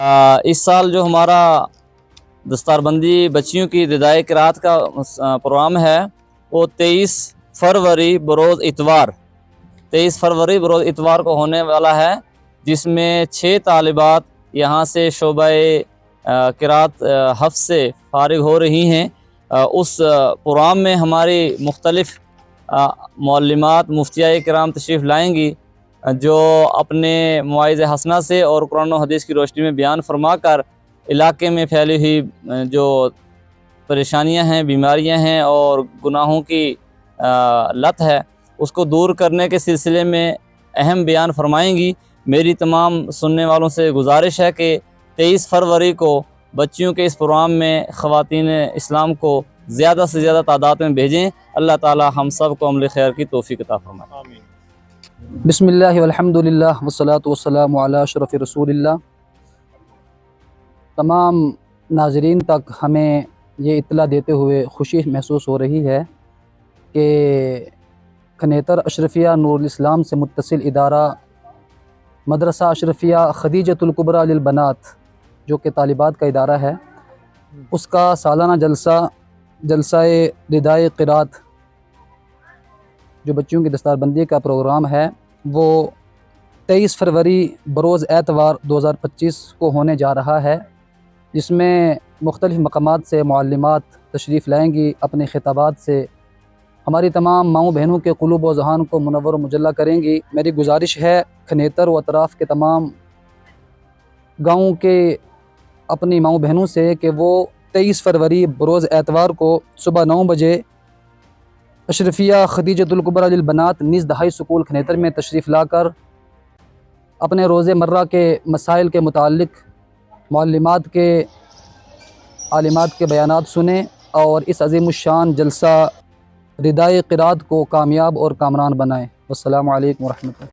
اس سال جو ہمارا دستار بندی بچیوں کی ردائے قرات کا پروگرام ہے وہ 23 فروری بروز اتوار کو ہونے والا ہے، جس میں 6 طالبات یہاں سے شعبہ قرات حفظ سے فارغ ہو رہی ہیں۔ اس پروگرام میں ہماری مختلف معلمات مفتیہ کرام تشریف لائیں گی، جو اپنے مواعظ حسنہ سے اور قرآن و حدیث کی روشنی میں بیان فرما کر علاقے میں پھیلی ہوئی جو پریشانیاں ہیں، بیماریاں ہیں اور گناہوں کی لت ہے، اس کو دور کرنے کے سلسلے میں اہم بیان فرمائیں گی۔ میری تمام سننے والوں سے گزارش ہے کہ 23 فروری کو بچیوں کے اس پروگرام میں خواتین اسلام کو زیادہ سے زیادہ تعداد میں بھیجیں۔ اللہ تعالی ہم سب کو عمل خیر کی توفیق عطا فرمائے۔ آمین۔ بسم اللہ والحمد للہ والصلاة والسلام علی اشرف رسول اللہ۔ تمام ناظرین تک ہمیں یہ اطلاع دیتے ہوئے خوشی محسوس ہو رہی ہے کہ کھنیتر اشرفیہ نور الاسلام سے متصل ادارہ مدرسہ اشرفیہ خدیجۃ الکبریٰ للبنات، جو کہ طالبات کا ادارہ ہے، اس کا سالانہ جلسہ ردائے قرات جو بچیوں کی دستار بندی کا پروگرام ہے، وہ 23 فروری بروز اتوار 2025 کو ہونے جا رہا ہے، جس میں مختلف مقامات سے معلمات تشریف لائیں گی، اپنے خطابات سے ہماری تمام ماؤں بہنوں کے قلوب و ذہان کو منور و مجلہ کریں گی۔ میری گزارش ہے کھنیتر و اطراف کے تمام گاؤں کے اپنی ماؤں بہنوں سے کہ وہ 23 فروری بروز اتوار کو صبح 9 بجے اشرفیہ خدیجۃ الکبریٰ للبنات نزد ہائی سکول کھنیتر میں تشریف لا کر اپنے روز مرہ کے مسائل کے متعلق معلمات کے عالمات کے بیانات سنیں اور اس عظیم الشان جلسہ ردائے قرات کو کامیاب اور کامران بنائیں۔ والسلام علیکم ورحمۃ اللہ۔